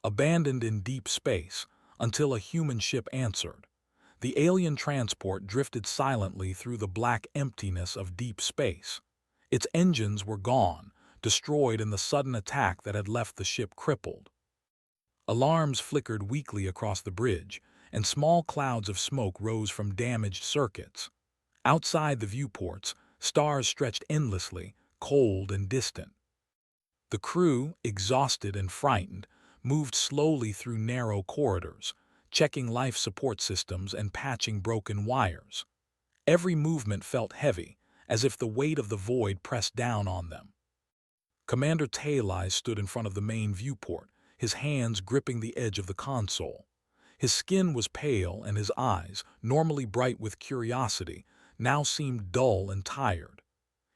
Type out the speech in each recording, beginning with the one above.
abandoned in deep space, until a human ship answered. The alien transport drifted silently through the black emptiness of deep space. Its engines were gone, destroyed in the sudden attack that had left the ship crippled. Alarms flickered weakly across the bridge, and small clouds of smoke rose from damaged circuits. Outside the viewports, stars stretched endlessly, cold and distant. The crew, exhausted and frightened, moved slowly through narrow corridors, checking life support systems and patching broken wires. Every movement felt heavy, as if the weight of the void pressed down on them. Commander Talai stood in front of the main viewport, his hands gripping the edge of the console. His skin was pale, and his eyes, normally bright with curiosity, now seemed dull and tired.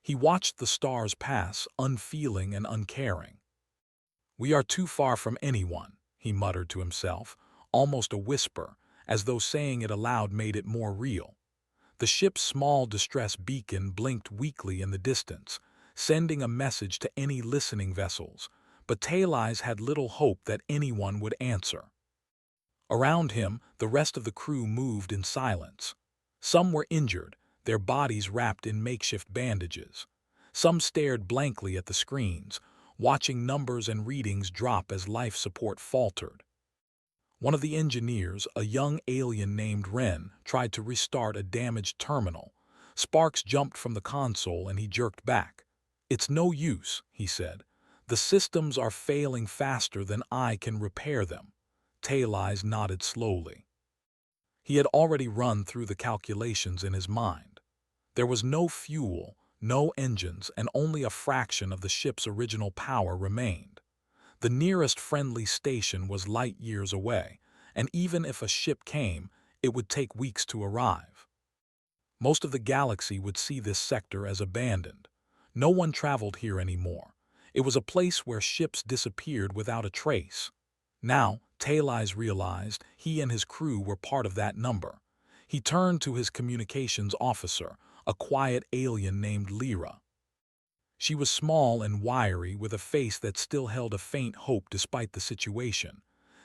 He watched the stars pass, unfeeling and uncaring. "We are too far from anyone," he muttered to himself, almost a whisper, as though saying it aloud made it more real. The ship's small distress beacon blinked weakly in the distance, sending a message to any listening vessels, but Talai's had little hope that anyone would answer. Around him, the rest of the crew moved in silence. Some were injured, their bodies wrapped in makeshift bandages. Some stared blankly at the screens, watching numbers and readings drop as life support faltered. One of the engineers, a young alien named Ren, tried to restart a damaged terminal. Sparks jumped from the console and he jerked back. "It's no use," he said. "The systems are failing faster than I can repair them." Talai nodded slowly. He had already run through the calculations in his mind. There was no fuel, no engines, and only a fraction of the ship's original power remained. The nearest friendly station was light years away, and even if a ship came, it would take weeks to arrive. Most of the galaxy would see this sector as abandoned. No one traveled here anymore. It was a place where ships disappeared without a trace. Now, Talai realized he and his crew were part of that number. He turned to his communications officer, a quiet alien named Lyra. She was small and wiry, with a face that still held a faint hope despite the situation.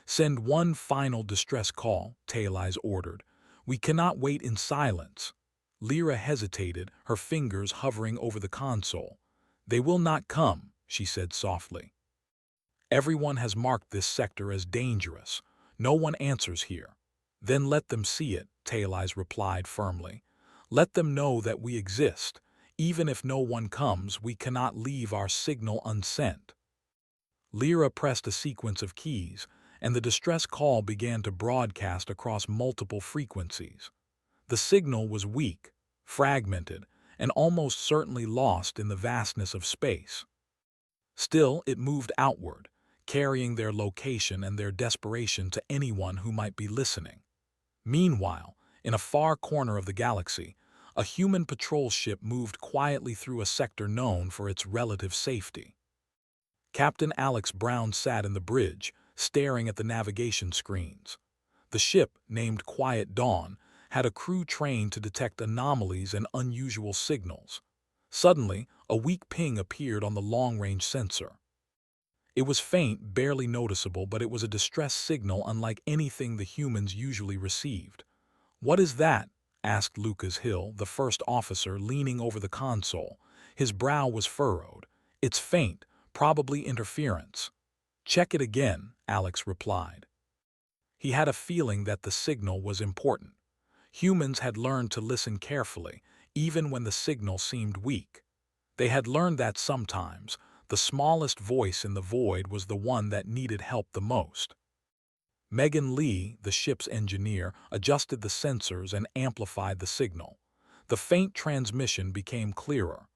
"Send one final distress call," Talai ordered. "We cannot wait in silence." Lyra hesitated, her fingers hovering over the console. "They will not come," she said softly. "Everyone has marked this sector as dangerous. No one answers here." "Then let them see it," Talai replied firmly. "Let them know that we exist. Even if no one comes, we cannot leave our signal unsent." Lyra pressed a sequence of keys, and the distress call began to broadcast across multiple frequencies. The signal was weak, fragmented, and almost certainly lost in the vastness of space. Still, it moved outward, carrying their location and their desperation to anyone who might be listening. Meanwhile, in a far corner of the galaxy, a human patrol ship moved quietly through a sector known for its relative safety. Captain Alex Brown sat in the bridge, staring at the navigation screens. The ship, named Quiet Dawn, had a crew trained to detect anomalies and unusual signals. Suddenly, a weak ping appeared on the long-range sensor. It was faint, barely noticeable, but it was a distress signal unlike anything the humans usually received. "What is that?" asked Lucas Hill, the first officer, leaning over the console. His brow was furrowed. "It's faint, probably interference." "Check it again," Alex replied. He had a feeling that the signal was important. Humans had learned to listen carefully, even when the signal seemed weak. They had learned that sometimes the smallest voice in the void was the one that needed help the most. Megan Lee, the ship's engineer, adjusted the sensors and amplified the signal. The faint transmission became clearer.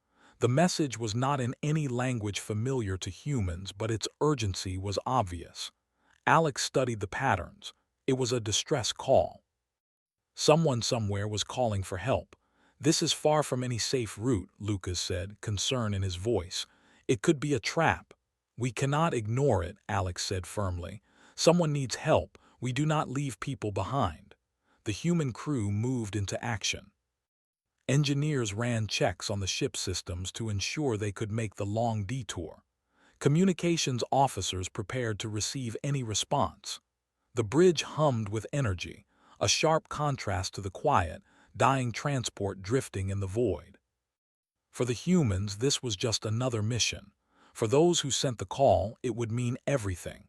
The message was not in any language familiar to humans, but its urgency was obvious. Alex studied the patterns. It was a distress call. Someone somewhere was calling for help. "This is far from any safe route," Lucas said, concern in his voice. "It could be a trap." "We cannot ignore it," Alex said firmly. "Someone needs help. We do not leave people behind." The human crew moved into action. Engineers ran checks on the ship systems to ensure they could make the long detour. Communications officers prepared to receive any response. The bridge hummed with energy, a sharp contrast to the quiet, dying transport drifting in the void. For the humans, this was just another mission. For those who sent the call, it would mean everything.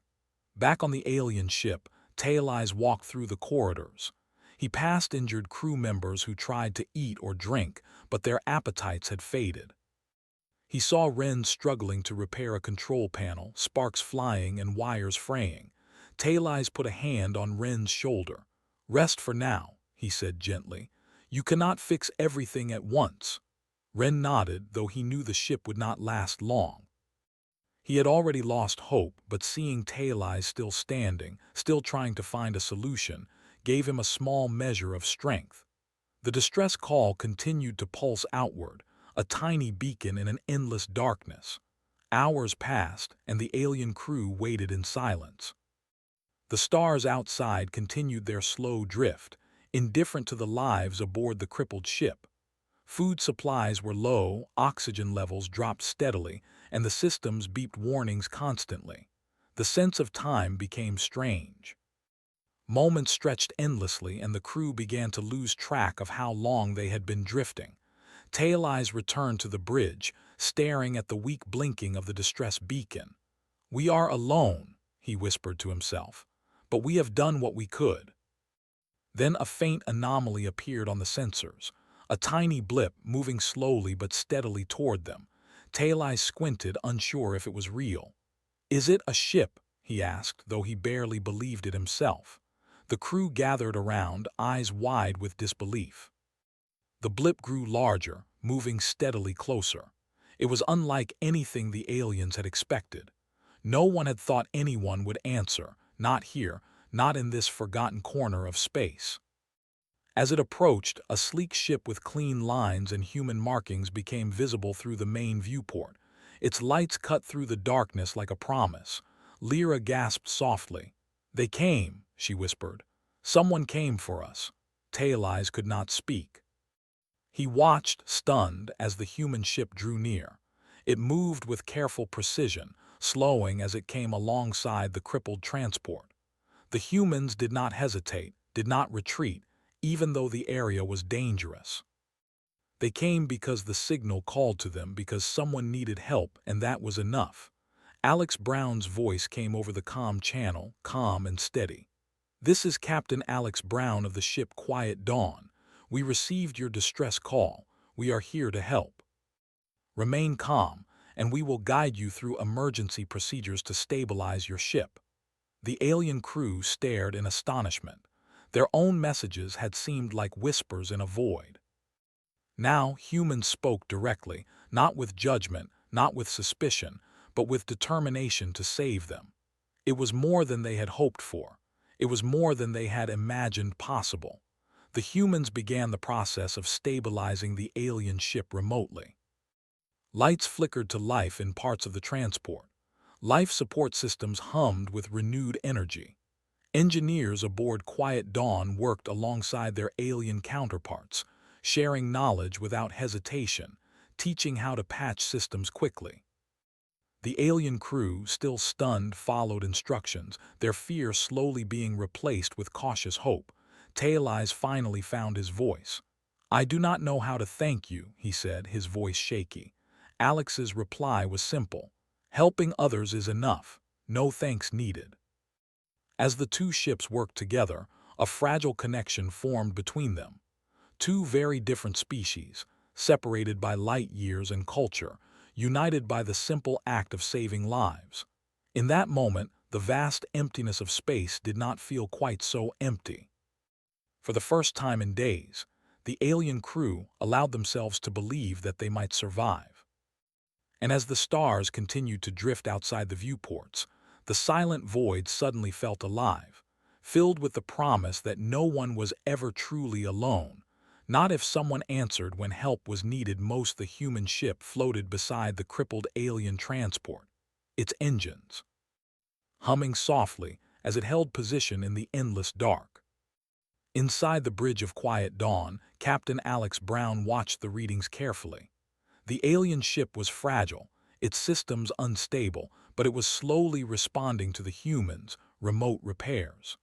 Back on the alien ship, Tail Eyes walked through the corridors. He passed injured crew members who tried to eat or drink, but their appetites had faded. He saw Ren struggling to repair a control panel, sparks flying and wires fraying. Tail Eyes put a hand on Ren's shoulder. "Rest for now," he said gently. "You cannot fix everything at once." Ren nodded, though he knew the ship would not last long. He had already lost hope, but seeing Tail Eyes still standing, still trying to find a solution, gave him a small measure of strength. The distress call continued to pulse outward, a tiny beacon in an endless darkness. Hours passed, and the alien crew waited in silence. The stars outside continued their slow drift, indifferent to the lives aboard the crippled ship. Food supplies were low, oxygen levels dropped steadily, and the systems beeped warnings constantly. The sense of time became strange. Moments stretched endlessly, and the crew began to lose track of how long they had been drifting. Tail Eyes returned to the bridge, staring at the weak blinking of the distress beacon. "We are alone," he whispered to himself, "but we have done what we could." Then a faint anomaly appeared on the sensors, a tiny blip moving slowly but steadily toward them. Tail Eyes squinted, unsure if it was real. "Is it a ship?" he asked, though he barely believed it himself. The crew gathered around, eyes wide with disbelief. The blip grew larger, moving steadily closer. It was unlike anything the aliens had expected. No one had thought anyone would answer, not here, not in this forgotten corner of space. As it approached, a sleek ship with clean lines and human markings became visible through the main viewport. Its lights cut through the darkness like a promise. Lyra gasped softly. "They came," she whispered. "Someone came for us." Tail Eyes could not speak. He watched, stunned, as the human ship drew near. It moved with careful precision, slowing as it came alongside the crippled transport. The humans did not hesitate, did not retreat, even though the area was dangerous. They came because the signal called to them, because someone needed help, and that was enough. Alex Brown's voice came over the comm channel, calm and steady. "This is Captain Alex Brown of the ship Quiet Dawn. We received your distress call. We are here to help. Remain calm, and we will guide you through emergency procedures to stabilize your ship." The alien crew stared in astonishment. Their own messages had seemed like whispers in a void. Now humans spoke directly, not with judgment, not with suspicion, but with determination to save them. It was more than they had hoped for. It was more than they had imagined possible. The humans began the process of stabilizing the alien ship remotely. Lights flickered to life in parts of the transport. Life support systems hummed with renewed energy. Engineers aboard Quiet Dawn worked alongside their alien counterparts, sharing knowledge without hesitation, teaching how to patch systems quickly. The alien crew, still stunned, followed instructions, their fear slowly being replaced with cautious hope. Tail Eyes finally found his voice. "I do not know how to thank you," he said, his voice shaky. Alex's reply was simple. "Helping others is enough. No thanks needed." As the two ships worked together, a fragile connection formed between them. Two very different species, separated by light years and culture, united by the simple act of saving lives. In that moment, the vast emptiness of space did not feel quite so empty. For the first time in days, the alien crew allowed themselves to believe that they might survive. And as the stars continued to drift outside the viewports, the silent void suddenly felt alive, filled with the promise that no one was ever truly alone. Not if someone answered when help was needed most. The human ship floated beside the crippled alien transport, its engines humming softly as it held position in the endless dark. Inside the bridge of Quiet Dawn, Captain Alex Brown watched the readings carefully. The alien ship was fragile, its systems unstable, but it was slowly responding to the humans' remote repairs.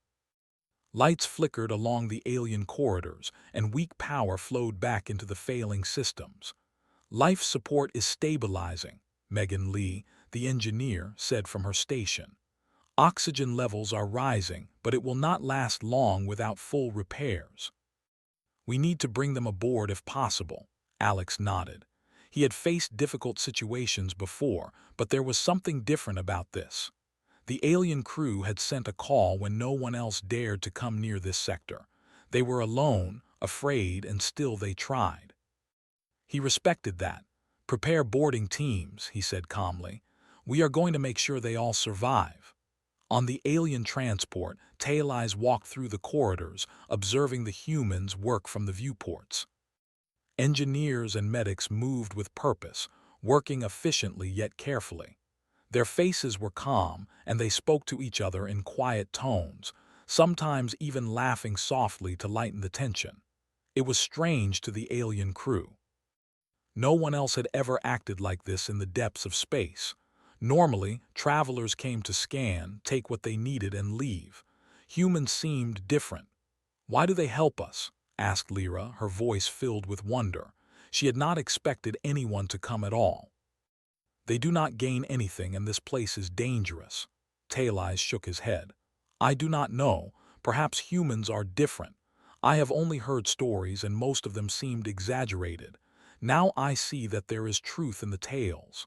Lights flickered along the alien corridors, and weak power flowed back into the failing systems. Life support is stabilizing, Megan Lee, the engineer, said from her station. Oxygen levels are rising, but it will not last long without full repairs. We need to bring them aboard if possible, Alex nodded. He had faced difficult situations before, but there was something different about this. The alien crew had sent a call when no one else dared to come near this sector. They were alone, afraid, and still they tried. He respected that. "Prepare boarding teams," he said calmly. "We are going to make sure they all survive." On the alien transport, Taileyes walked through the corridors, observing the humans work from the viewports. Engineers and medics moved with purpose, working efficiently yet carefully. Their faces were calm, and they spoke to each other in quiet tones, sometimes even laughing softly to lighten the tension. It was strange to the alien crew. No one else had ever acted like this in the depths of space. Normally, travelers came to scan, take what they needed, and leave. Humans seemed different. "Why do they help us?" asked Lyra, her voice filled with wonder. She had not expected anyone to come at all. "They do not gain anything, and this place is dangerous." Taileyes shook his head. "I do not know. Perhaps humans are different. I have only heard stories, and most of them seemed exaggerated. Now I see that there is truth in the tales."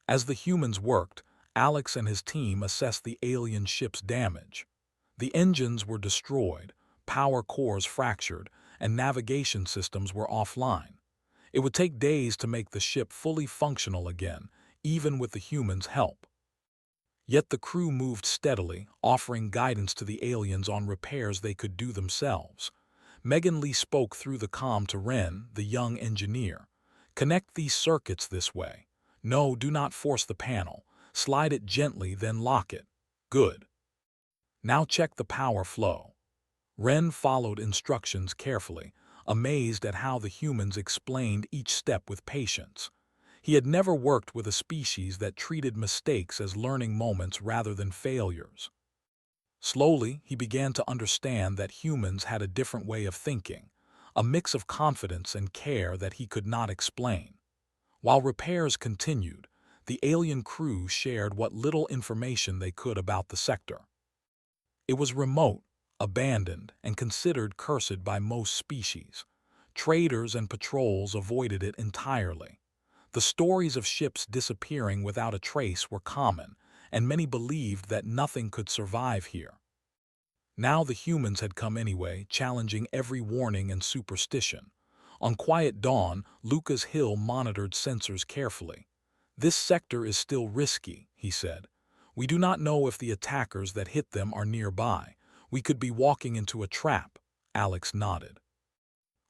As the humans worked, Alex and his team assessed the alien ship's damage. The engines were destroyed, power cores fractured, and navigation systems were offline. It would take days to make the ship fully functional again, even with the humans' help. Yet the crew moved steadily, offering guidance to the aliens on repairs they could do themselves. Megan Lee spoke through the comm to Ren, the young engineer. "Connect these circuits this way. No, do not force the panel. Slide it gently, then lock it. Good. Now check the power flow." Ren followed instructions carefully, amazed at how the humans explained each step with patience. He had never worked with a species that treated mistakes as learning moments rather than failures. Slowly, he began to understand that humans had a different way of thinking, a mix of confidence and care that he could not explain. While repairs continued, the alien crew shared what little information they could about the sector. It was remote, abandoned, and considered cursed by most species. Traders and patrols avoided it entirely. The stories of ships disappearing without a trace were common, and many believed that nothing could survive here. Now the humans had come anyway, challenging every warning and superstition. On quiet dawn, Lucas Hill monitored sensors carefully. "This sector is still risky," he said. "We do not know if the attackers that hit them are nearby. We could be walking into a trap." Alex nodded.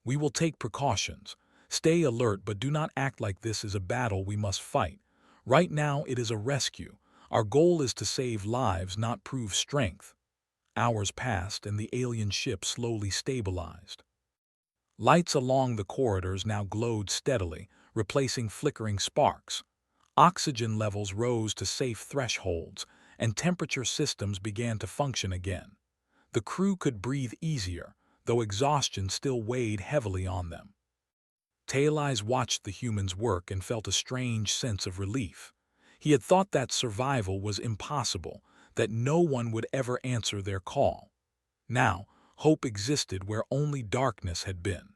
"We will take precautions. Stay alert, but do not act like this is a battle we must fight. Right now it is a rescue. Our goal is to save lives, not prove strength." Hours passed, and the alien ship slowly stabilized. Lights along the corridors now glowed steadily, replacing flickering sparks. Oxygen levels rose to safe thresholds, and temperature systems began to function again. The crew could breathe easier, though exhaustion still weighed heavily on them. Taileyes watched the humans work and felt a strange sense of relief. He had thought that survival was impossible, that no one would ever answer their call. Now, hope existed where only darkness had been.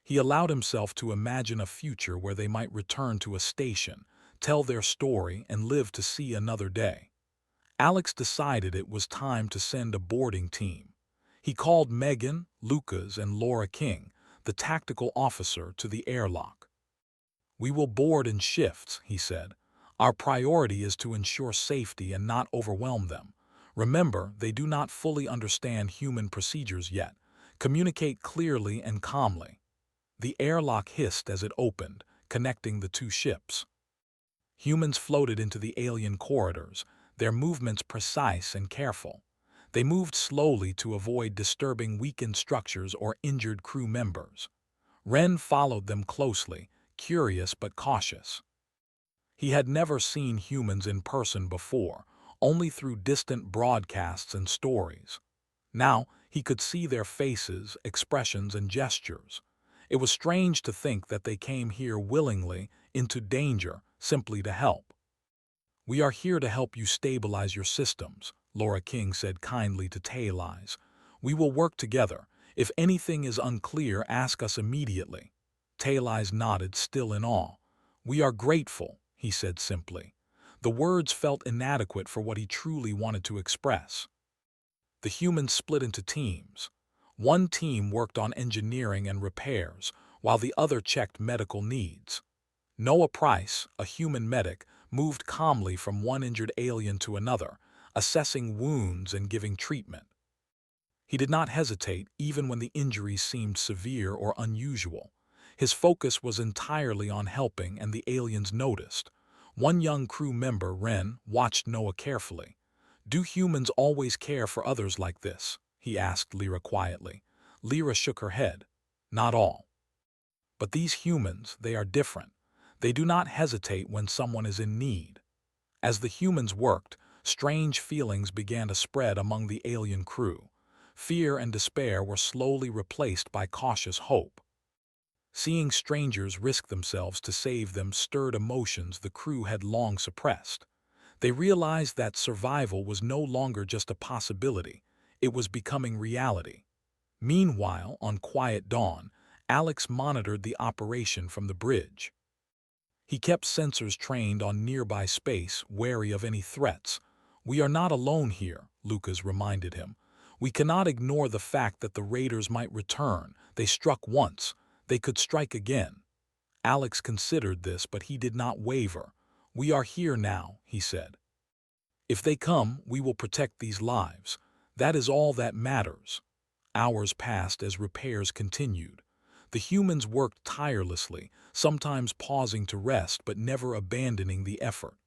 He allowed himself to imagine a future where they might return to a station, tell their story, and live to see another day. Alex decided it was time to send a boarding team. He called Megan, Lucas, and Laura King, the tactical officer, to the airlock. "We will board in shifts," he said. "Our priority is to ensure safety and not overwhelm them. Remember, they do not fully understand human procedures yet. Communicate clearly and calmly." The airlock hissed as it opened, connecting the two ships. Humans floated into the alien corridors, their movements precise and careful. They moved slowly to avoid disturbing weakened structures or injured crew members. Ren followed them closely, curious but cautious. He had never seen humans in person before, only through distant broadcasts and stories. Now he could see their faces, expressions, and gestures. It was strange to think that they came here willingly, into danger, simply to help. "We are here to help you stabilize your systems," Laura King said kindly to Taylise. "We will work together. If anything is unclear, ask us immediately." Taylise nodded, still in awe. "We are grateful," he said simply. The words felt inadequate for what he truly wanted to express. The humans split into teams. One team worked on engineering and repairs, while the other checked medical needs. Noah Price, a human medic, moved calmly from one injured alien to another, assessing wounds and giving treatment. He did not hesitate, even when the injuries seemed severe or unusual. His focus was entirely on helping, and the aliens noticed. One young crew member, Ren, watched Noah carefully. "Do humans always care for others like this?" he asked Lyra quietly. Lyra shook her head. "Not all. But these humans, they are different. They do not hesitate when someone is in need." As the humans worked, strange feelings began to spread among the alien crew. Fear and despair were slowly replaced by cautious hope. Seeing strangers risk themselves to save them stirred emotions the crew had long suppressed. They realized that survival was no longer just a possibility, it was becoming reality. Meanwhile, on quiet dawn, Alex monitored the operation from the bridge. He kept sensors trained on nearby space, wary of any threats. "We are not alone here," Lucas reminded him. "We cannot ignore the fact that the raiders might return. They struck once. They could strike again." Alex considered this, but he did not waver. "We are here now," he said. "If they come, we will protect these lives. That is all that matters." Hours passed as repairs continued. The humans worked tirelessly, sometimes pausing to rest but never abandoning the effort.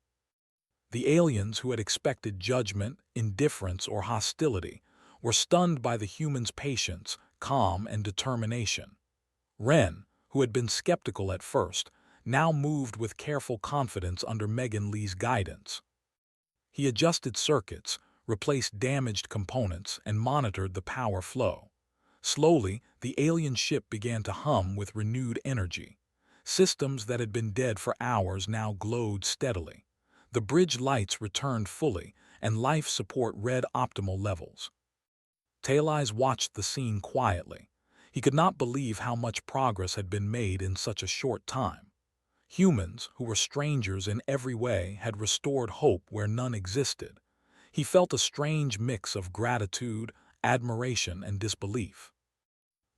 The aliens, who had expected judgment, indifference, or hostility, were stunned by the humans' patience, calm, and determination. Ren, who had been skeptical at first, now moved with careful confidence under Megan Lee's guidance. He adjusted circuits, replaced damaged components, and monitored the power flow. Slowly, the alien ship began to hum with renewed energy. Systems that had been dead for hours now glowed steadily. The bridge lights returned fully, and life support read optimal levels. Taylise watched the scene quietly. He could not believe how much progress had been made in such a short time. Humans, who were strangers in every way, had restored hope where none existed. He felt a strange mix of gratitude, admiration, and disbelief.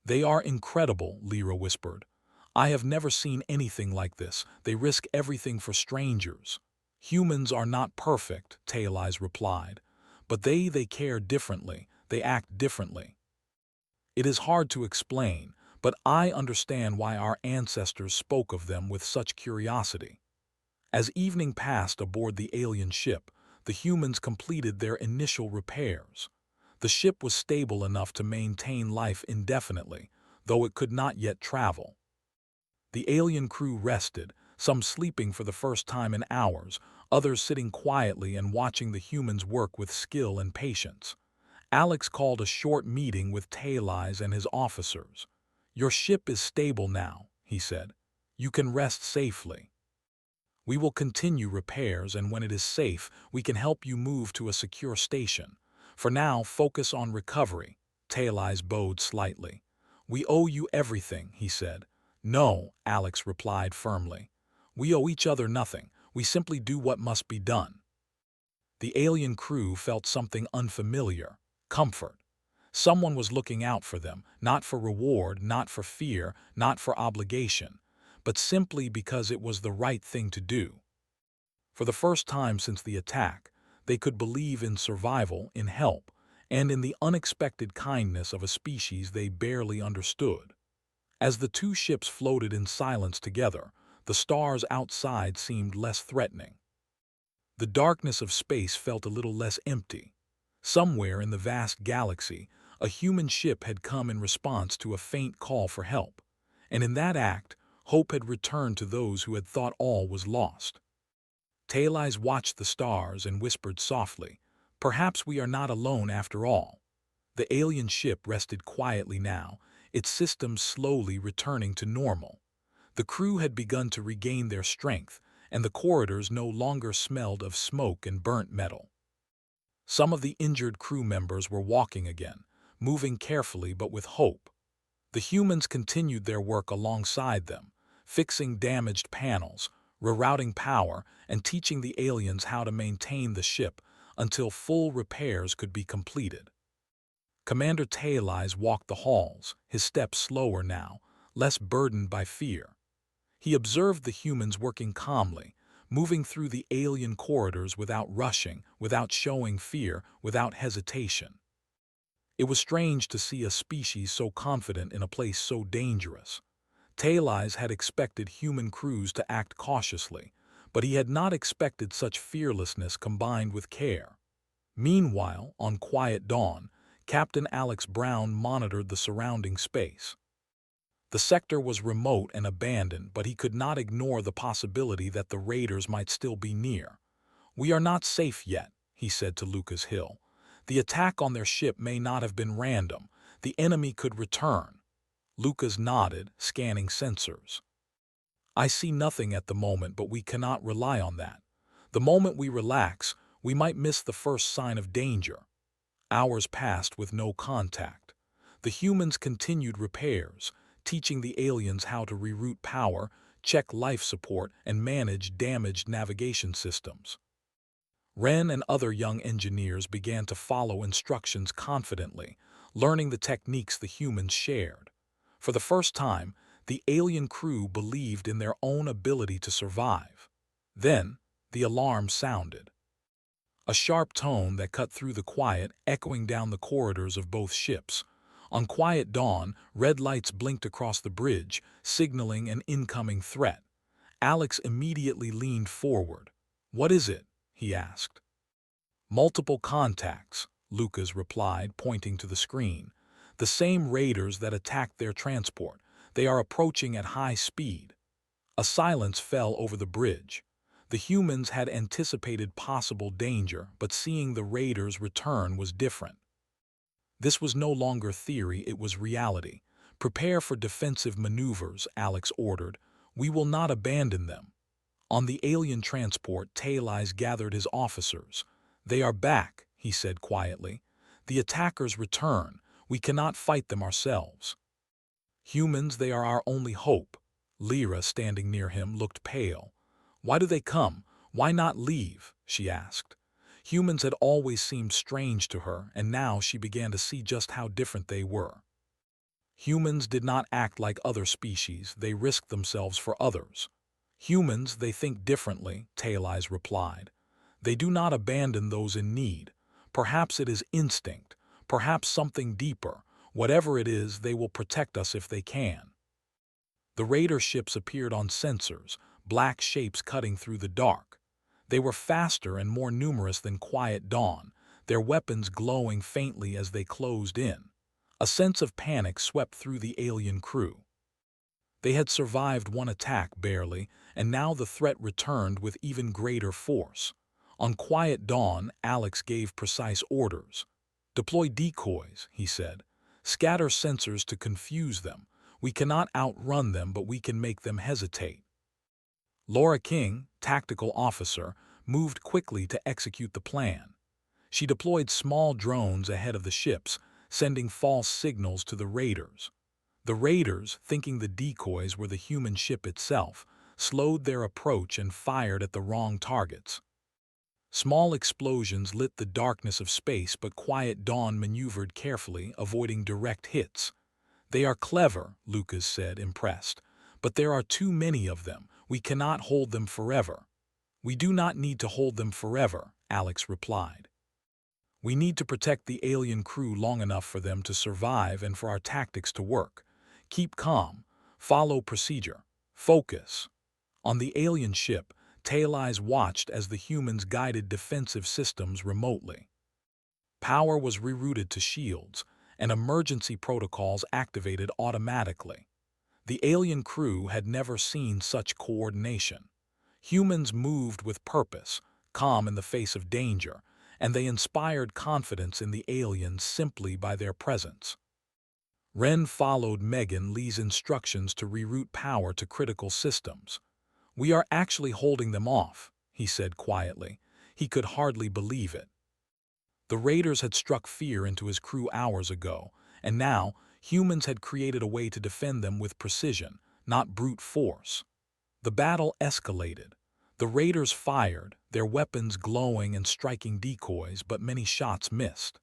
"They are incredible," Lyra whispered. "I have never seen anything like this. They risk everything for strangers." "Humans are not perfect," Taylise replied. "But they care differently. They act differently. It is hard to explain, but I understand why our ancestors spoke of them with such curiosity." As evening passed aboard the alien ship, the humans completed their initial repairs. The ship was stable enough to maintain life indefinitely, though it could not yet travel. The alien crew rested, some sleeping for the first time in hours, others sitting quietly and watching the humans work with skill and patience. Alex called a short meeting with Taylise and his officers. "Your ship is stable now," he said. "You can rest safely. We will continue repairs, and when it is safe, we can help you move to a secure station. For now, focus on recovery." Taylise bowed slightly. "We owe you everything," he said. "No," Alex replied firmly. "We owe each other nothing. We simply do what must be done." The alien crew felt something unfamiliar: comfort. Someone was looking out for them, not for reward, not for fear, not for obligation, but simply because it was the right thing to do. For the first time since the attack, they could believe in survival, in help, and in the unexpected kindness of a species they barely understood. As the two ships floated in silence together, the stars outside seemed less threatening. The darkness of space felt a little less empty. Somewhere in the vast galaxy, a human ship had come in response to a faint call for help, and in that act, hope had returned to those who had thought all was lost. Taileyes watched the stars and whispered softly, "Perhaps we are not alone after all." The alien ship rested quietly now, its systems slowly returning to normal. The crew had begun to regain their strength, and the corridors no longer smelled of smoke and burnt metal. Some of the injured crew members were walking again, moving carefully but with hope. The humans continued their work alongside them, fixing damaged panels, rerouting power, and teaching the aliens how to maintain the ship until full repairs could be completed. Commander Taileyes walked the halls, his steps slower now, less burdened by fear. He observed the humans working calmly, moving through the alien corridors without rushing, without showing fear, without hesitation. It was strange to see a species so confident in a place so dangerous. Taileyes had expected human crews to act cautiously, but he had not expected such fearlessness combined with care. Meanwhile, on quiet dawn, Captain Alex Brown monitored the surrounding space. The sector was remote and abandoned, but he could not ignore the possibility that the raiders might still be near. "We are not safe yet," he said to Lucas Hill. "The attack on their ship may not have been random. The enemy could return." Lucas nodded, scanning sensors. "I see nothing at the moment, but we cannot rely on that. The moment we relax, we might miss the first sign of danger." Hours passed with no contact. The humans continued repairs, teaching the aliens how to reroute power, check life support, and manage damaged navigation systems. Ren and other young engineers began to follow instructions confidently, learning the techniques the humans shared. For the first time, the alien crew believed in their own ability to survive. Then, the alarm sounded. A sharp tone that cut through the quiet, echoing down the corridors of both ships. On quiet dawn, red lights blinked across the bridge, signaling an incoming threat. Alex immediately leaned forward. "What is it?" he asked. "Multiple contacts," Lucas replied, pointing to the screen. "The same raiders that attacked their transport. They are approaching at high speed." A silence fell over the bridge. The humans had anticipated possible danger, but seeing the raiders return was different. This was no longer theory, it was reality. "Prepare for defensive maneuvers," Alex ordered. "We will not abandon them." On the alien transport, Taileyes gathered his officers. "They are back," he said quietly. "The attackers return. We cannot fight them ourselves." "Humans, they are our only hope." Lyra, standing near him, looked pale. "Why do they come? Why not leave?" she asked. Humans had always seemed strange to her, and now she began to see just how different they were. Humans did not act like other species, they risked themselves for others. "Humans, they think differently," Taileyes replied. "They do not abandon those in need. Perhaps it is instinct, perhaps something deeper. Whatever it is, they will protect us if they can." The raider ships appeared on sensors, black shapes cutting through the dark. They were faster and more numerous than quiet dawn, their weapons glowing faintly as they closed in. A sense of panic swept through the alien crew. They had survived one attack barely, and now the threat returned with even greater force. On quiet dawn, Alex gave precise orders. "Deploy decoys," he said. "Scatter sensors to confuse them. We cannot outrun them, but we can make them hesitate." Laura King, tactical officer, moved quickly to execute the plan. She deployed small drones ahead of the ships, sending false signals to the raiders. The raiders, thinking the decoys were the human ship itself, slowed their approach and fired at the wrong targets. Small explosions lit the darkness of space, but quiet dawn maneuvered carefully, avoiding direct hits. "They are clever," Lucas said, impressed. "But there are too many of them. We cannot hold them forever." "We do not need to hold them forever," Alex replied. "We need to protect the alien crew long enough for them to survive and for our tactics to work. Keep calm. Follow procedure. Focus." On the alien ship, Taileyes watched as the humans guided defensive systems remotely. Power was rerouted to shields, and emergency protocols activated automatically. The alien crew had never seen such coordination. Humans moved with purpose, calm in the face of danger, and they inspired confidence in the aliens simply by their presence. Ren followed Megan Lee's instructions to reroute power to critical systems. "We are actually holding them off," he said quietly. He could hardly believe it. The raiders had struck fear into his crew hours ago, and now humans had created a way to defend them with precision, not brute force. The battle escalated. The raiders fired, their weapons glowing and striking decoys, but many shots missed.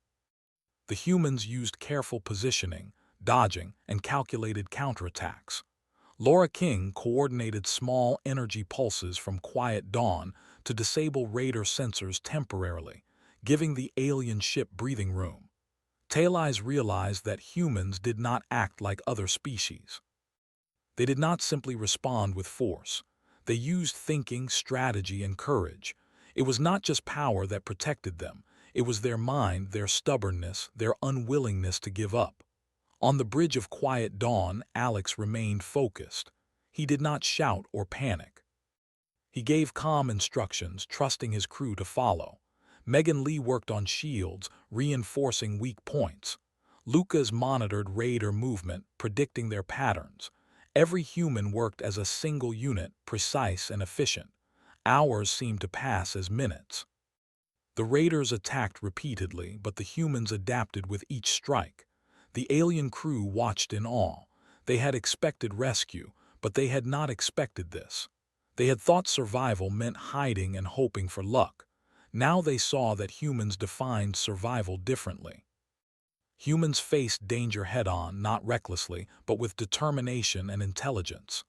The humans used careful positioning, dodging, and calculated counterattacks. Laura King coordinated small energy pulses from Quiet Dawn to disable raider sensors temporarily, giving the alien ship breathing room. Tail Eyes realized that humans did not act like other species. They did not simply respond with force. They used thinking, strategy, and courage. It was not just power that protected them. It was their mind, their stubbornness, their unwillingness to give up. On the bridge of Quiet Dawn, Alex remained focused. He did not shout or panic. He gave calm instructions, trusting his crew to follow. Megan Lee worked on shields, reinforcing weak points. Lucas monitored raider movement, predicting their patterns. Every human worked as a single unit, precise and efficient. Hours seemed to pass as minutes. The raiders attacked repeatedly, but the humans adapted with each strike. The alien crew watched in awe. They had expected rescue, but they had not expected this. They had thought survival meant hiding and hoping for luck. Now they saw that humans defined survival differently. Humans faced danger head-on, not recklessly, but with determination and intelligence.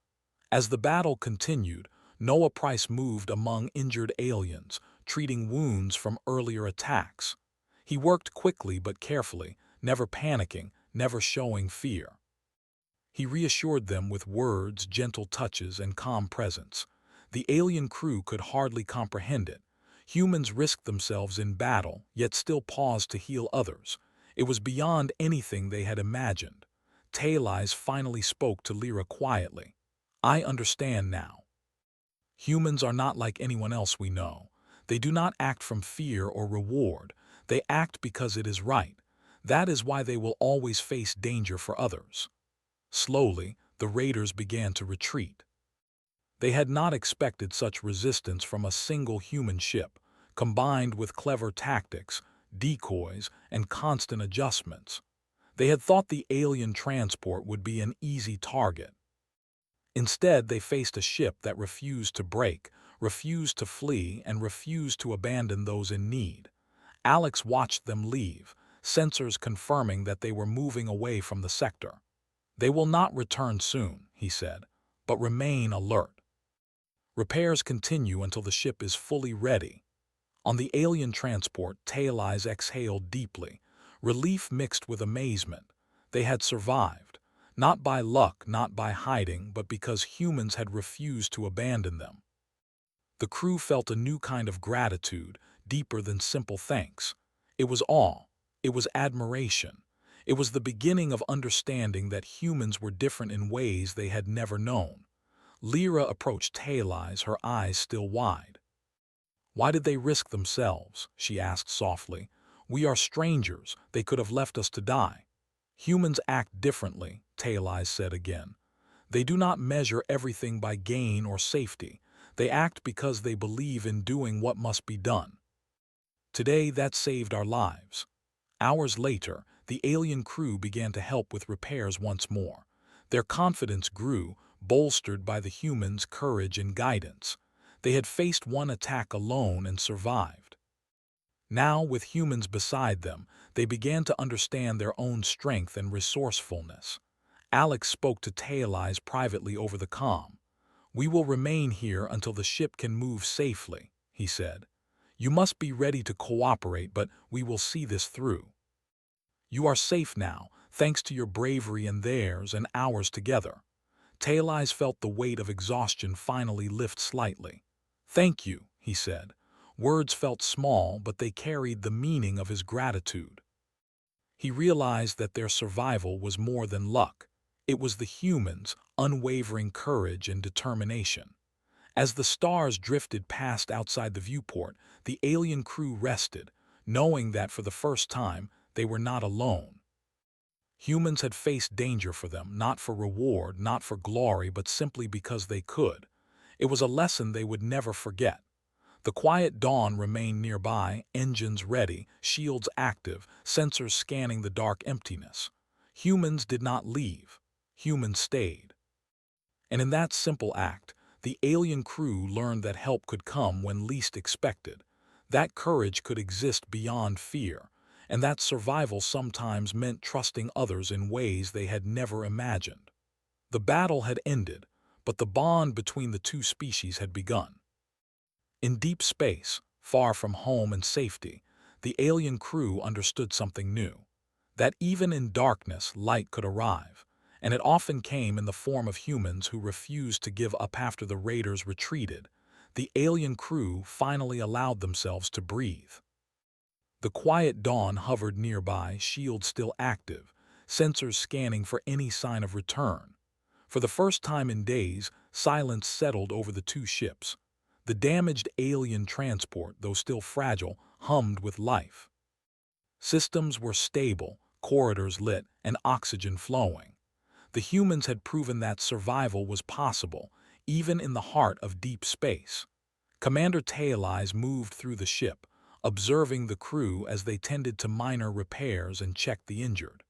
As the battle continued, Noah Price moved among injured aliens, treating wounds from earlier attacks. He worked quickly but carefully, never panicking, never showing fear. He reassured them with words, gentle touches, and calm presence. The alien crew could hardly comprehend it. Humans risked themselves in battle, yet still paused to heal others. It was beyond anything they had imagined. Tail Eyes finally spoke to Lyra quietly. "I understand now. Humans are not like anyone else we know. They do not act from fear or reward. They act because it is right. That is why they will always face danger for others." Slowly, the raiders began to retreat. They had not expected such resistance from a single human ship, combined with clever tactics, decoys, and constant adjustments. They had thought the alien transport would be an easy target. Instead, they faced a ship that refused to break, refused to flee, and refused to abandon those in need. Alex watched them leave, sensors confirming that they were moving away from the sector. "They will not return soon," he said, "but remain alert. Repairs continue until the ship is fully ready." On the alien transport, Tail Eyes exhaled deeply, relief mixed with amazement. They had survived, not by luck, not by hiding, but because humans had refused to abandon them. The crew felt a new kind of gratitude, deeper than simple thanks. It was awe. It was admiration. It was the beginning of understanding that humans were different in ways they had never known. Lyra approached Tail Eyes, her eyes still wide. "Why did they risk themselves?" she asked softly. "We are strangers. They could have left us to die." "Humans act differently," Tail Eyes said again. "They do not measure everything by gain or safety. They act because they believe in doing what must be done. Today, that saved our lives." Hours later, the alien crew began to help with repairs once more. Their confidence grew, bolstered by the humans' courage and guidance. They had faced one attack alone and survived. Now, with humans beside them, they began to understand their own strength and resourcefulness. Alex spoke to Tail Eyes privately over the comm. "We will remain here until the ship can move safely," he said. "You must be ready to cooperate, but we will see this through. You are safe now, thanks to your bravery and theirs and ours together." Tail Eyes felt the weight of exhaustion finally lift slightly. "Thank you," he said. Words felt small, but they carried the meaning of his gratitude. He realized that their survival was more than luck. It was the humans' unwavering courage and determination. As the stars drifted past outside the viewport, the alien crew rested, knowing that for the first time, they were not alone. Humans had faced danger for them, not for reward, not for glory, but simply because they could. It was a lesson they would never forget. The quiet dawn remained nearby, engines ready, shields active, sensors scanning the dark emptiness. Humans did not leave. Humans stayed. And in that simple act, the alien crew learned that help could come when least expected, that courage could exist beyond fear, and that survival sometimes meant trusting others in ways they had never imagined. The battle had ended, but the bond between the two species had begun. In deep space, far from home and safety, the alien crew understood something new, that even in darkness light could arrive, and it often came in the form of humans who refused to give up after the raiders retreated. The alien crew finally allowed themselves to breathe. The quiet dawn hovered nearby, shields still active, sensors scanning for any sign of return. For the first time in days, silence settled over the two ships. The damaged alien transport, though still fragile, hummed with life. Systems were stable, corridors lit, and oxygen flowing. The humans had proven that survival was possible, even in the heart of deep space. Commander Taelize moved through the ship, observing the crew as they tended to minor repairs and checked the injured.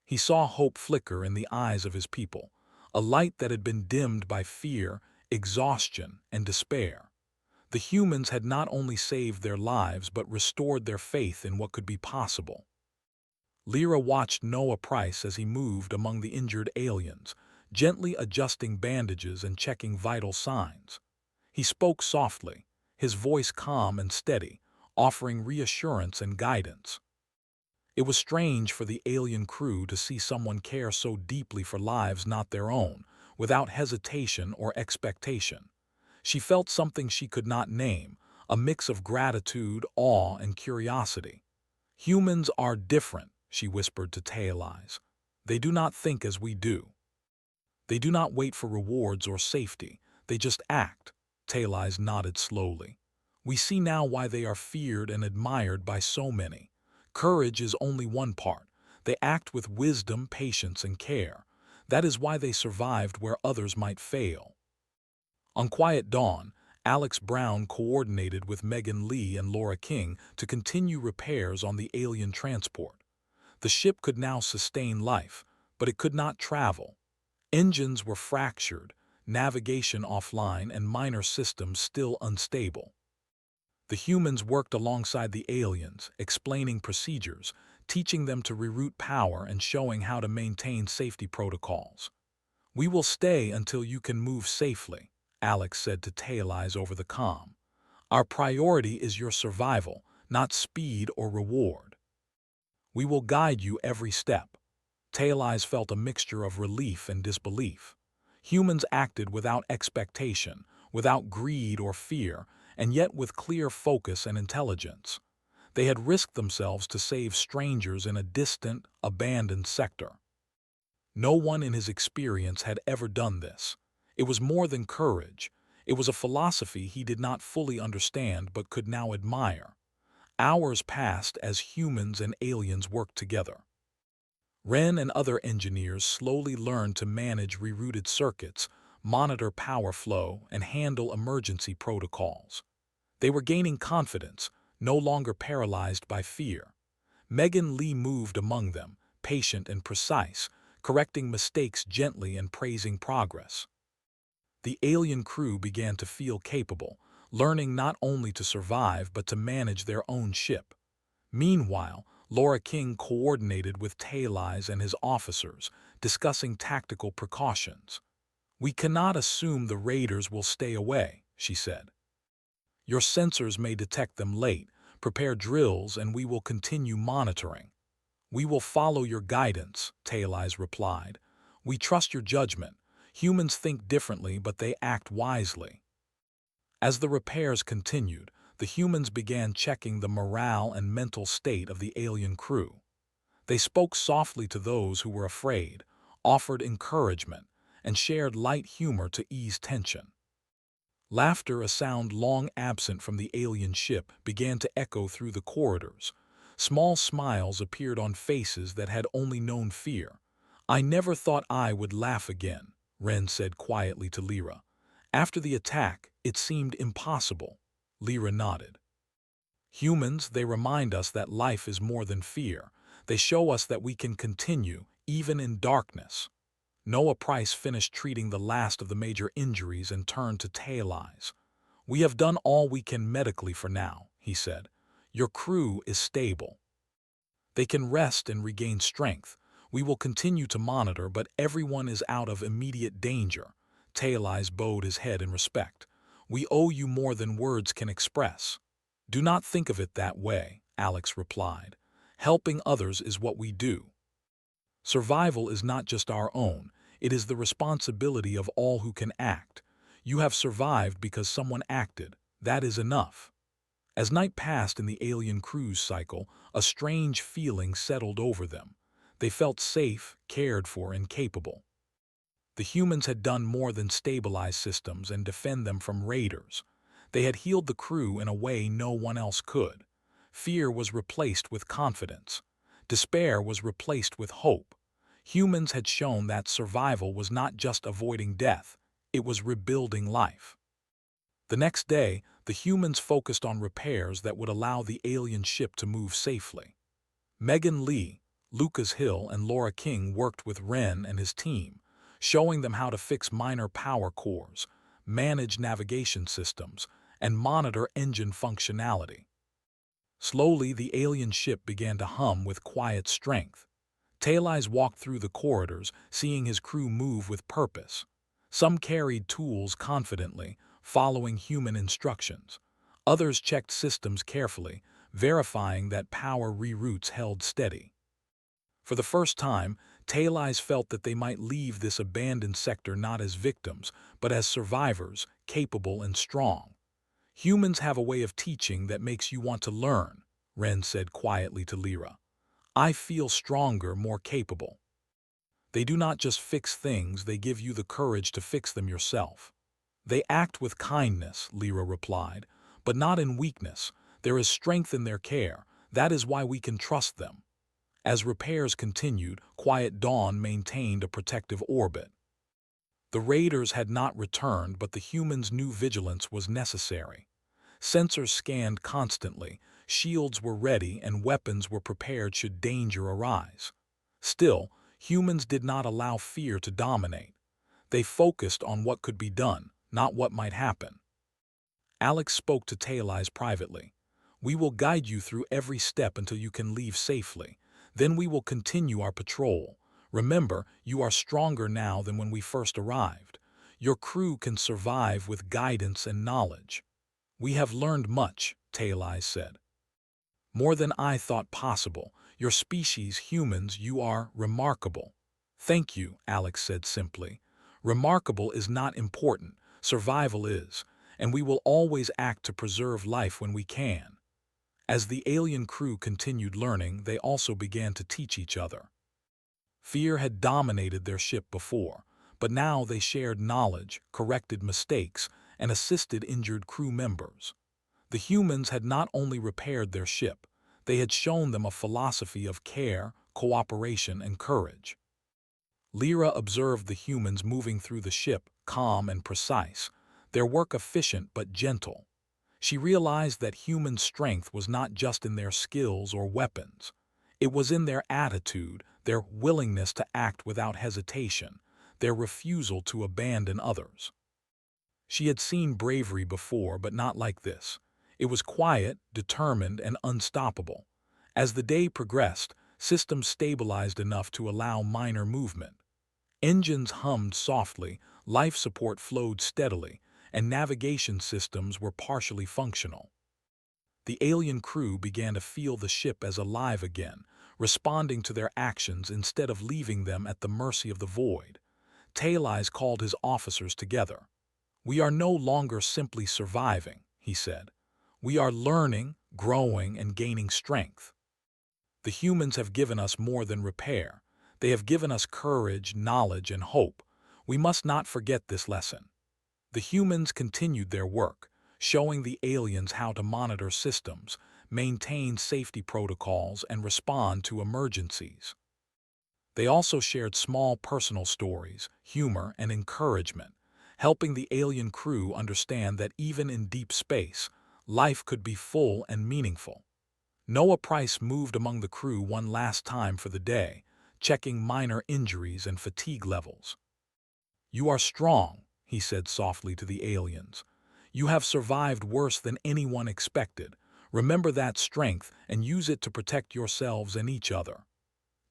He saw hope flicker in the eyes of his people, a light that had been dimmed by fear, exhaustion, and despair. The humans had not only saved their lives but restored their faith in what could be possible. Lyra watched Noah Price as he moved among the injured aliens, gently adjusting bandages and checking vital signs. He spoke softly, his voice calm and steady, offering reassurance and guidance. It was strange for the alien crew to see someone care so deeply for lives not their own, without hesitation or expectation. She felt something she could not name, a mix of gratitude, awe, and curiosity. "Humans are different," she whispered to Taelize. "They do not think as we do. They do not wait for rewards or safety. They just act." Taelize nodded slowly. "We see now why they are feared and admired by so many. Courage is only one part. They act with wisdom, patience, and care. That is why they survived where others might fail." On quiet dawn, Alex Brown coordinated with Megan Lee and Laura King to continue repairs on the alien transport. The ship could now sustain life, but it could not travel. Engines were fractured, navigation offline, and minor systems still unstable. The humans worked alongside the aliens, explaining procedures, teaching them to reroute power and showing how to maintain safety protocols. "We will stay until you can move safely," Alex said to Taelize over the comm. "Our priority is your survival, not speed or reward. We will guide you every step." Taelize felt a mixture of relief and disbelief. Humans acted without expectation, without greed or fear, and yet with clear focus and intelligence. They had risked themselves to save strangers in a distant, abandoned sector. No one in his experience had ever done this. It was more than courage. It was a philosophy he did not fully understand but could now admire. Hours passed as humans and aliens worked together. Ren and other engineers slowly learned to manage rerouted circuits, monitor power flow, and handle emergency protocols. They were gaining confidence, no longer paralyzed by fear. Megan Lee moved among them, patient and precise, correcting mistakes gently and praising progress. The alien crew began to feel capable, learning not only to survive but to manage their own ship. Meanwhile, Laura King coordinated with Taelize and his officers, discussing tactical precautions. "We cannot assume the raiders will stay away," she said. "Your sensors may detect them late. Prepare drills and we will continue monitoring." "We will follow your guidance," Taelize replied. "We trust your judgment. Humans think differently, but they act wisely." As the repairs continued, the humans began checking the morale and mental state of the alien crew. They spoke softly to those who were afraid, offered encouragement, and shared light humor to ease tension. Laughter, a sound long absent from the alien ship, began to echo through the corridors. Small smiles appeared on faces that had only known fear. "I never thought I would laugh again," Ren said quietly to Lyra. "After the attack, it seemed impossible." Lyra nodded. "Humans, they remind us that life is more than fear. They show us that we can continue, even in darkness." Noah Price finished treating the last of the major injuries and turned to Tail Eyes. "We have done all we can medically for now," he said. "Your crew is stable. They can rest and regain strength. We will continue to monitor, but everyone is out of immediate danger." Tail Eyes bowed his head in respect. "We owe you more than words can express." "Do not think of it that way," Alex replied. "Helping others is what we do. Survival is not just our own, it is the responsibility of all who can act. You have survived because someone acted. That is enough." As night passed in the alien cruise cycle, a strange feeling settled over them. They felt safe, cared for, and capable. The humans had done more than stabilize systems and defend them from raiders. They had healed the crew in a way no one else could. Fear was replaced with confidence. Despair was replaced with hope. Humans had shown that survival was not just avoiding death, it was rebuilding life. The next day, the humans focused on repairs that would allow the alien ship to move safely. Megan Lee, Lucas Hill, and Laura King worked with Ren and his team, showing them how to fix minor power cores, manage navigation systems, and monitor engine functionality. Slowly, the alien ship began to hum with quiet strength. Tail Eyes walked through the corridors, seeing his crew move with purpose. Some carried tools confidently, following human instructions. Others checked systems carefully, verifying that power reroutes held steady. For the first time, Tail Eyes felt that they might leave this abandoned sector not as victims, but as survivors, capable and strong. "Humans have a way of teaching that makes you want to learn," Ren said quietly to Lyra. "I feel stronger, more capable." "They do not just fix things, they give you the courage to fix them yourself." "They act with kindness," Lyra replied, "but not in weakness. There is strength in their care. That is why we can trust them." As repairs continued, Quiet Dawn maintained a protective orbit. The raiders had not returned, but the humans knew vigilance was necessary. Sensors scanned constantly, shields were ready, and weapons were prepared should danger arise. Still, humans did not allow fear to dominate. They focused on what could be done, not what might happen. Alex spoke to Tail Eyes privately. "We will guide you through every step until you can leave safely. Then we will continue our patrol. Remember, you are stronger now than when we first arrived. Your crew can survive with guidance and knowledge." "We have learned much," Tail Eyes said. "More than I thought possible. Your species, humans, you are remarkable." "Thank you," Alex said simply. "Remarkable is not important, survival is, and we will always act to preserve life when we can." As the alien crew continued learning, they also began to teach each other. Fear had dominated their ship before, but now they shared knowledge, corrected mistakes, and assisted injured crew members. The humans had not only repaired their ship, they had shown them a philosophy of care, cooperation, and courage. Lyra observed the humans moving through the ship, calm and precise, their work efficient but gentle. She realized that human strength was not just in their skills or weapons. It was in their attitude, their willingness to act without hesitation, their refusal to abandon others. She had seen bravery before, but not like this. It was quiet, determined, and unstoppable. As the day progressed, systems stabilized enough to allow minor movement. Engines hummed softly, life support flowed steadily, and navigation systems were partially functional. The alien crew began to feel the ship as alive again, responding to their actions instead of leaving them at the mercy of the void. Tail Eyes called his officers together. "We are no longer simply surviving," he said. "We are learning, growing, and gaining strength. The humans have given us more than repair. They have given us courage, knowledge, and hope. We must not forget this lesson." The humans continued their work, showing the aliens how to monitor systems, maintain safety protocols, and respond to emergencies. They also shared small personal stories, humor, and encouragement, helping the alien crew understand that even in deep space, life could be full and meaningful. Noah Price moved among the crew one last time for the day, checking minor injuries and fatigue levels. "You are strong," he said softly to the aliens. "You have survived worse than anyone expected. Remember that strength and use it to protect yourselves and each other."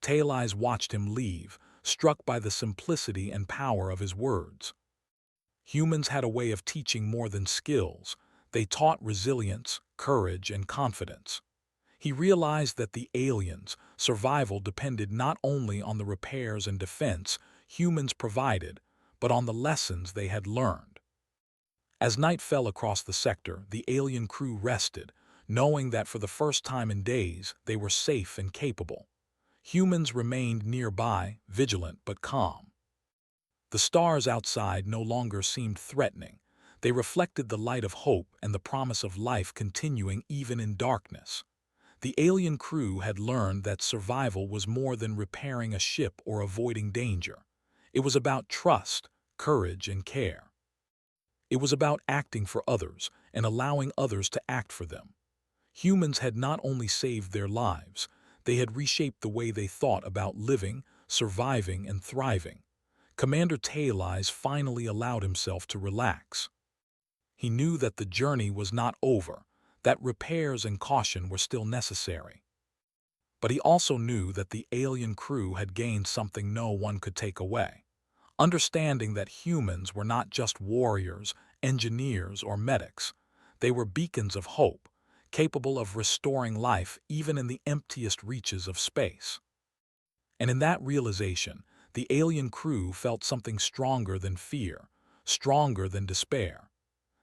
Tail Eyes watched him leave, struck by the simplicity and power of his words. Humans had a way of teaching more than skills. They taught resilience, courage, and confidence. He realized that the aliens' survival depended not only on the repairs and defense humans provided, but on the lessons they had learned. As night fell across the sector, the alien crew rested, knowing that for the first time in days they were safe and capable. Humans remained nearby, vigilant but calm. The stars outside no longer seemed threatening. They reflected the light of hope and the promise of life continuing even in darkness. The alien crew had learned that survival was more than repairing a ship or avoiding danger. It was about trust, courage, and care. It was about acting for others and allowing others to act for them. Humans had not only saved their lives, they had reshaped the way they thought about living, surviving, and thriving. Commander Tail Eyes finally allowed himself to relax. He knew that the journey was not over, that repairs and caution were still necessary. But he also knew that the alien crew had gained something no one could take away. Understanding that humans were not just warriors, engineers, or medics. They were beacons of hope, capable of restoring life even in the emptiest reaches of space. And in that realization, the alien crew felt something stronger than fear, stronger than despair.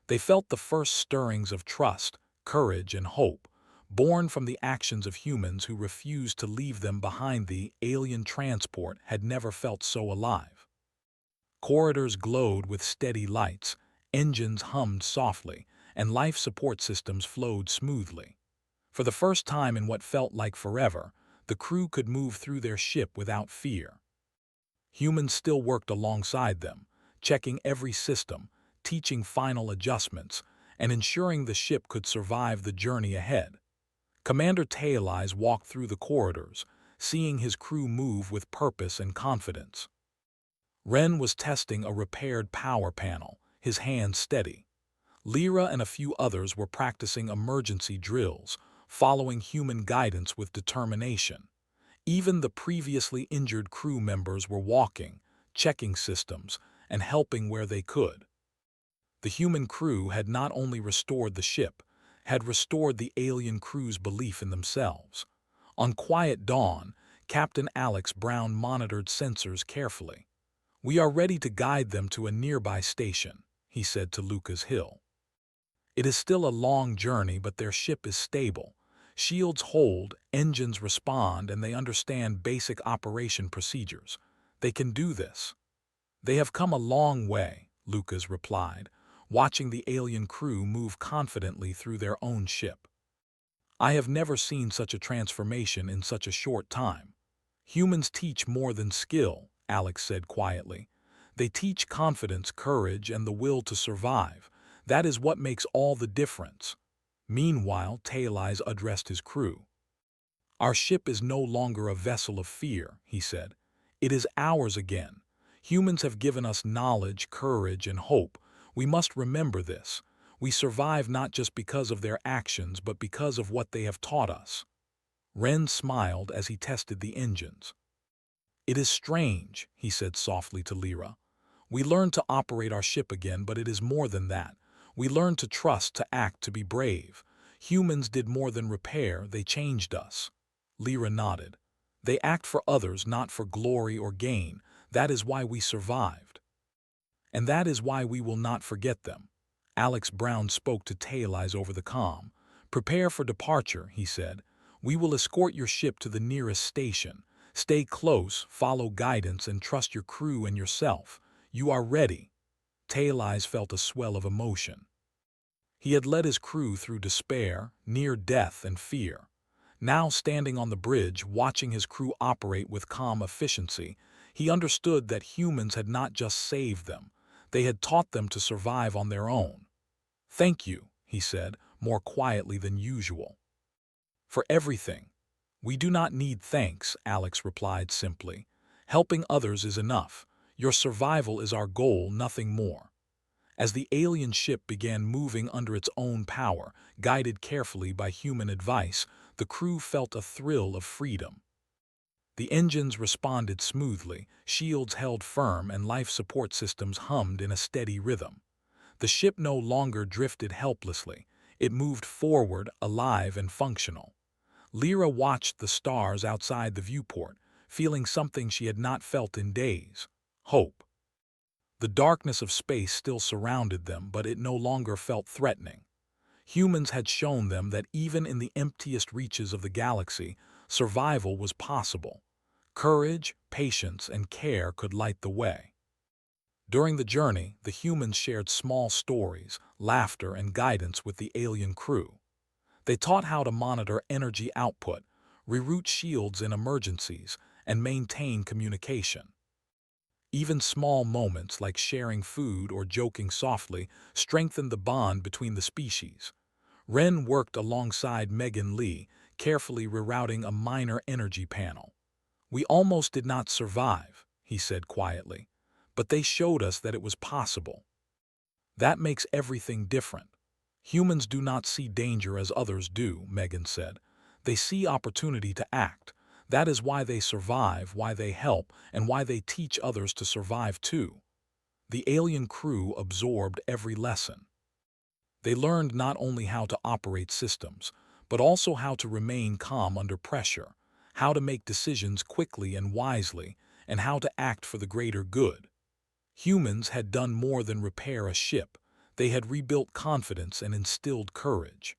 They felt the first stirrings of trust, courage, and hope, born from the actions of humans who refused to leave them behind. The alien transport had never felt so alive. Corridors glowed with steady lights, engines hummed softly, and life support systems flowed smoothly. For the first time in what felt like forever, the crew could move through their ship without fear. Humans still worked alongside them, checking every system, teaching final adjustments, and ensuring the ship could survive the journey ahead. Commander Tail Eyes walked through the corridors, seeing his crew move with purpose and confidence. Ren was testing a repaired power panel, his hands steady. Lyra and a few others were practicing emergency drills, following human guidance with determination. Even the previously injured crew members were walking, checking systems, and helping where they could. The human crew had not only restored the ship, had restored the alien crew's belief in themselves. On quiet dawn, Captain Alex Brown monitored sensors carefully. "We are ready to guide them to a nearby station," he said to Lucas Hill. "It is still a long journey, but their ship is stable. Shields hold, engines respond, and they understand basic operation procedures. They can do this." "They have come a long way," Lucas replied, watching the alien crew move confidently through their own ship. "I have never seen such a transformation in such a short time." "Humans teach more than skill," Alex said quietly. "They teach confidence, courage, and the will to survive. That is what makes all the difference." Meanwhile, Tail Eyes addressed his crew. "Our ship is no longer a vessel of fear," he said. "It is ours again. Humans have given us knowledge, courage, and hope. We must remember this. We survive not just because of their actions, but because of what they have taught us." Ren smiled as he tested the engines. "It is strange," he said softly to Lyra. "We learned to operate our ship again, but it is more than that. We learned to trust, to act, to be brave. Humans did more than repair, they changed us." Lyra nodded. "They act for others, not for glory or gain. That is why we survived. And that is why we will not forget them." Alex Brown spoke to Tail Eyes over the comm. "Prepare for departure," he said. "We will escort your ship to the nearest station. Stay close, follow guidance, and trust your crew and yourself. You are ready." Tailey's felt a swell of emotion. He had led his crew through despair, near death, and fear. Now, standing on the bridge, watching his crew operate with calm efficiency, he understood that humans had not just saved them, they had taught them to survive on their own. "Thank you," he said, more quietly than usual. "For everything." "We do not need thanks," Alex replied simply. "Helping others is enough. Your survival is our goal, nothing more." As the alien ship began moving under its own power, guided carefully by human advice, the crew felt a thrill of freedom. The engines responded smoothly, shields held firm, and life support systems hummed in a steady rhythm. The ship no longer drifted helplessly. It moved forward, alive and functional. Lyra watched the stars outside the viewport, feeling something she had not felt in days: hope. The darkness of space still surrounded them, but it no longer felt threatening. Humans had shown them that even in the emptiest reaches of the galaxy, survival was possible. Courage, patience, and care could light the way. During the journey, the humans shared small stories, laughter, and guidance with the alien crew. They taught how to monitor energy output, reroute shields in emergencies, and maintain communication. Even small moments like sharing food or joking softly strengthened the bond between the species. Ren worked alongside Megan Lee, carefully rerouting a minor energy panel. "We almost did not survive," he said quietly, "but they showed us that it was possible. That makes everything different." "Humans do not see danger as others do," Megan said. "They see opportunity to act. That is why they survive, why they help, and why they teach others to survive too." The alien crew absorbed every lesson. They learned not only how to operate systems, but also how to remain calm under pressure, how to make decisions quickly and wisely, and how to act for the greater good. Humans had done more than repair a ship. They had rebuilt confidence and instilled courage.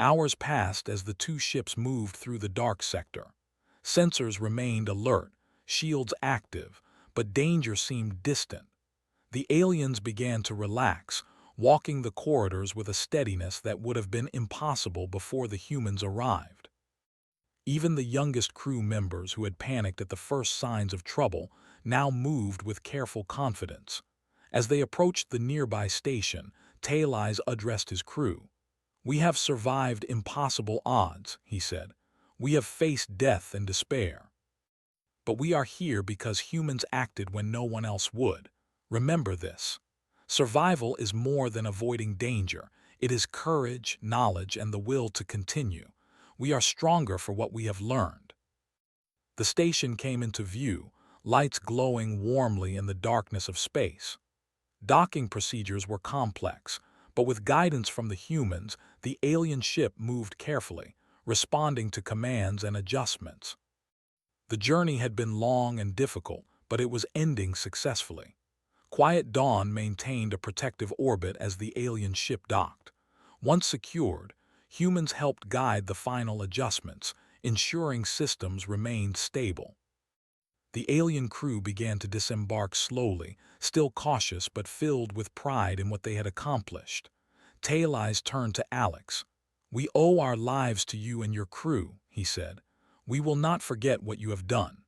Hours passed as the two ships moved through the dark sector. Sensors remained alert, shields active, but danger seemed distant. The aliens began to relax, walking the corridors with a steadiness that would have been impossible before the humans arrived. Even the youngest crew members who had panicked at the first signs of trouble now moved with careful confidence. As they approached the nearby station, Tailey's addressed his crew. "We have survived impossible odds," he said. "We have faced death and despair. But we are here because humans acted when no one else would. Remember this. Survival is more than avoiding danger. It is courage, knowledge, and the will to continue. We are stronger for what we have learned." The station came into view, lights glowing warmly in the darkness of space. Docking procedures were complex, but with guidance from the humans, the alien ship moved carefully, responding to commands and adjustments. The journey had been long and difficult, but it was ending successfully. Quiet Dawn maintained a protective orbit as the alien ship docked. Once secured, humans helped guide the final adjustments, ensuring systems remained stable. The alien crew began to disembark slowly, still cautious but filled with pride in what they had accomplished. Tailey's turned to Alex. "We owe our lives to you and your crew," he said. "We will not forget what you have done.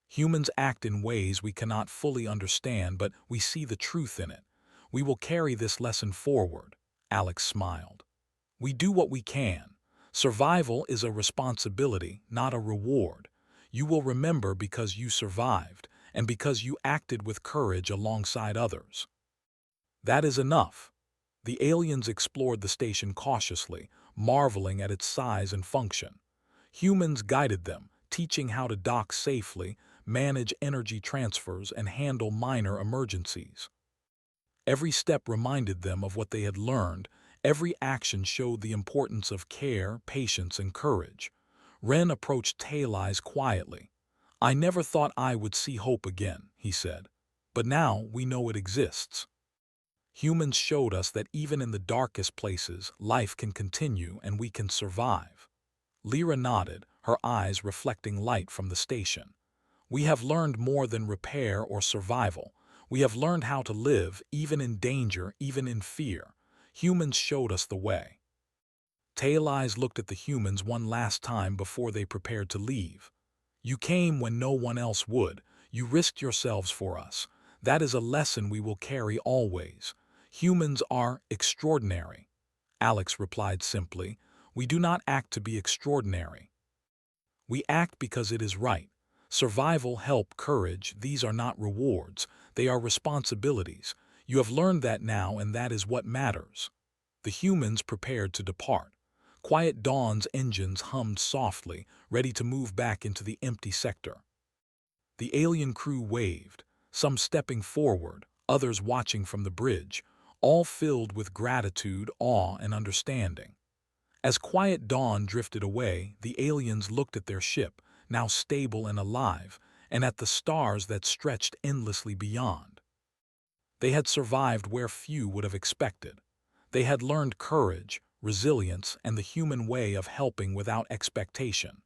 Humans act in ways we cannot fully understand, but we see the truth in it. We will carry this lesson forward." Alex smiled. "We do what we can. Survival is a responsibility, not a reward. You will remember because you survived, and because you acted with courage alongside others." "That is enough." The aliens explored the station cautiously, marveling at its size and function. Humans guided them, teaching how to dock safely, manage energy transfers, and handle minor emergencies. Every step reminded them of what they had learned. Every action showed the importance of care, patience, and courage. Ren approached Tailey's quietly. "I never thought I would see hope again," he said. "But now we know it exists. Humans showed us that even in the darkest places, life can continue and we can survive." Lyra nodded, her eyes reflecting light from the station. "We have learned more than repair or survival. We have learned how to live, even in danger, even in fear. Humans showed us the way. Tail Eyes looked at the humans one last time before they prepared to leave. You came when no one else would. You risked yourselves for us. That is a lesson we will carry always. Humans are extraordinary. Alex replied simply, we do not act to be extraordinary. We act because it is right. Survival, help, courage, these are not rewards. They are responsibilities. You have learned that now, and that is what matters. The humans prepared to depart. Quiet Dawn's engines hummed softly, ready to move back into the empty sector. The alien crew waved, some stepping forward, others watching from the bridge, all filled with gratitude, awe, and understanding. As Quiet Dawn drifted away, the aliens looked at their ship, now stable and alive, and at the stars that stretched endlessly beyond. They had survived where few would have expected. They had learned courage, resilience, and the human way of helping without expectation.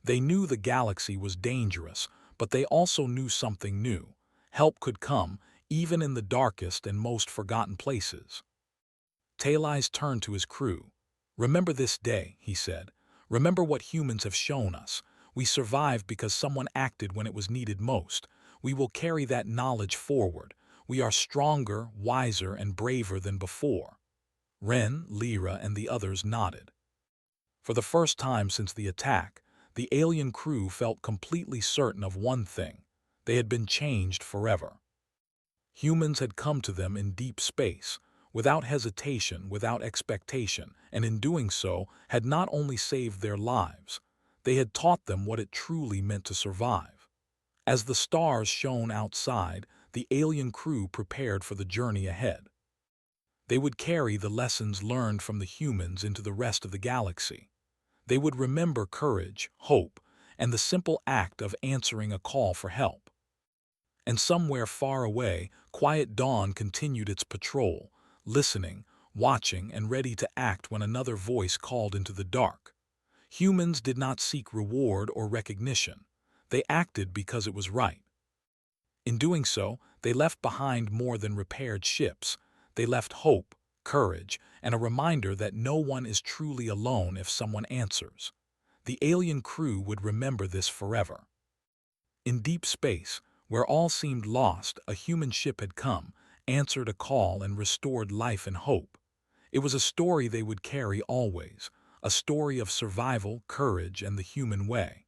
They knew the galaxy was dangerous, but they also knew something new. Help could come, even in the darkest and most forgotten places. Tail Eyes turned to his crew. Remember this day, he said. Remember what humans have shown us. We survived because someone acted when it was needed most. We will carry that knowledge forward. We are stronger, wiser, and braver than before. Ren, Lyra, and the others nodded. For the first time since the attack, the alien crew felt completely certain of one thing. They had been changed forever. Humans had come to them in deep space, without hesitation, without expectation, and in doing so had not only saved their lives, they had taught them what it truly meant to survive. As the stars shone outside, the alien crew prepared for the journey ahead. They would carry the lessons learned from the humans into the rest of the galaxy. They would remember courage, hope, and the simple act of answering a call for help. And somewhere far away, Quiet Dawn continued its patrol, listening, watching, and ready to act when another voice called into the dark. Humans did not seek reward or recognition. They acted because it was right. In doing so, they left behind more than repaired ships. They left hope, courage, and a reminder that no one is truly alone if someone answers. The alien crew would remember this forever. In deep space, where all seemed lost, a human ship had come, answered a call, and restored life and hope. It was a story they would carry always, a story of survival, courage, and the human way.